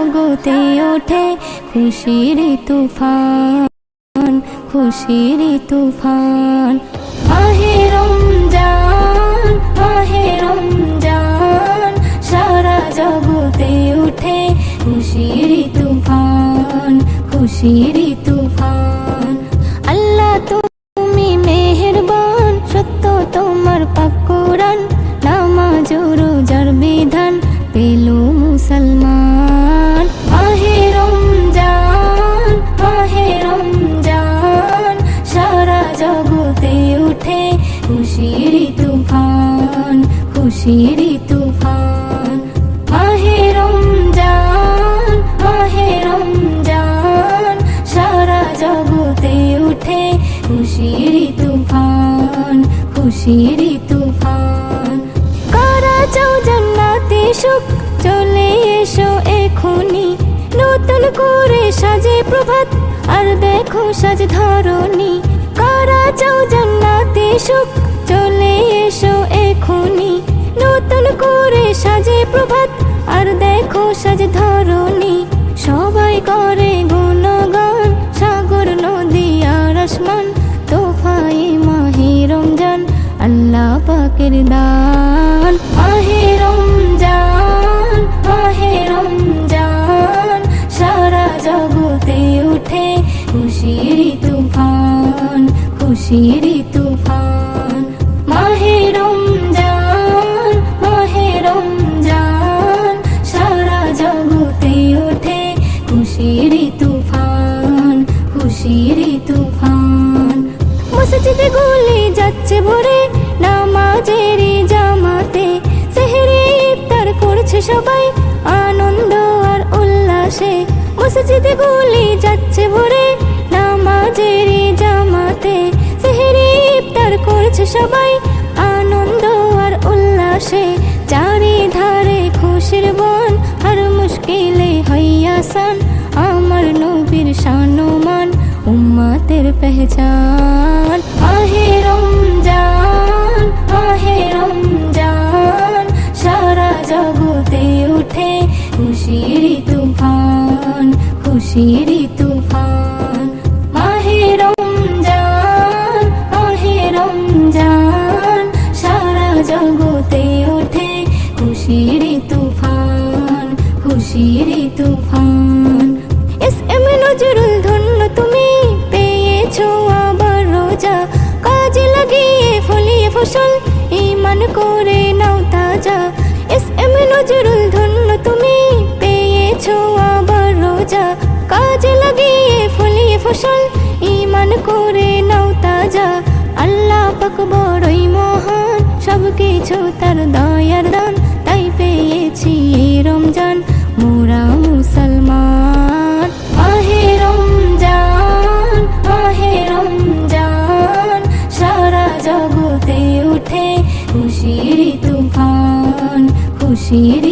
জগতে ওঠে খুশির তুফান, খুশির তুফান। মাহে রমজান, মাহে রমজান, সারা জগতে ওঠে খুশির তুফান, খুশির তুফান। আল্লাহ তুমি মেহেরবান, সত্য তোমার পাক কোরআন, নামাজ রোজার বিধান পেল মুসলমান। মাহে রমজান, মাহে রমজান, সারা জগতে উঠে খুশির তুফান, খুশির তুফান। মাহে রমজান, মাহে রমজান, সারা জগতে উঠে খুশির তুফান, খুশির তুফান। কারা চাও জান্নাতে সুখ, চলে এসো এখনি, নতুন করে সাজে প্রভাত আর দেখো সাজ ধরণী। কারা চাও জান্নাতে সুখ, চলে এসো এখনি, নতুন করে সাজে প্রভাত আর দেখো সাজ ধরণী। সবাই করে গুণগান, সাগর নদী আর আসমান, তোফায়ে মাহে রমজান আল্লাহ পাকের দান। মাহে রমজান, মাহে রমজান, সারা জগতে উঠে খুশির তুফান, খুশির তুফান। মাহে রমজান, মাহে রমজান, সারা জগতে উঠে খুশির তুফান, খুশির তুফান। মসজিদে গুলি যাচ্ছে ভরে নামাজের জামাতে, সেহরি ইফতার করছে সবাই আনন্দ আর উল্লাসে। মসজিদে গুলি যাচ্ছে ভরে নামাজের জামাতে, সেহরি ইফতার করছে সবাই আনন্দ আর উল্লাসে। চারিধারে খুশির বন, আর মুশকিলে হইয়া আসান, আমার নবীর শানমান উম্মতের পেহচান। মাহে রমজান, মাহে রমজান, সারা জগতে উঠে খুশির তুফান, খুশির তুফান। মাহে রমজান, মাহে রমজান, সারা জগতে উঠে খুশির তুফান, খুশির তুফান। এস.এম. নজরুল ধন্য তুমি পেয়েছো আবার রোজা, কাজে লাগিয়ে ফলিয়ে ফসল ঈমান করে নাও তাজা। এস.এম. নজরুল ধন্য তুমি পেয়েছো আবার রোজা, কাজে লাগিয়ে ফলিয়ে ফসল ঈমান করে নাও তাজা। আল্লাহ পাক বড়ই মহান, সবকিছু তার দয়ার দান, তাই পেয়েছি এই রমজান মোরা মুসলমান। মাহে রমজান, মাহে রমজান, সারা জগতে উঠে খুশির তুফান, খুশির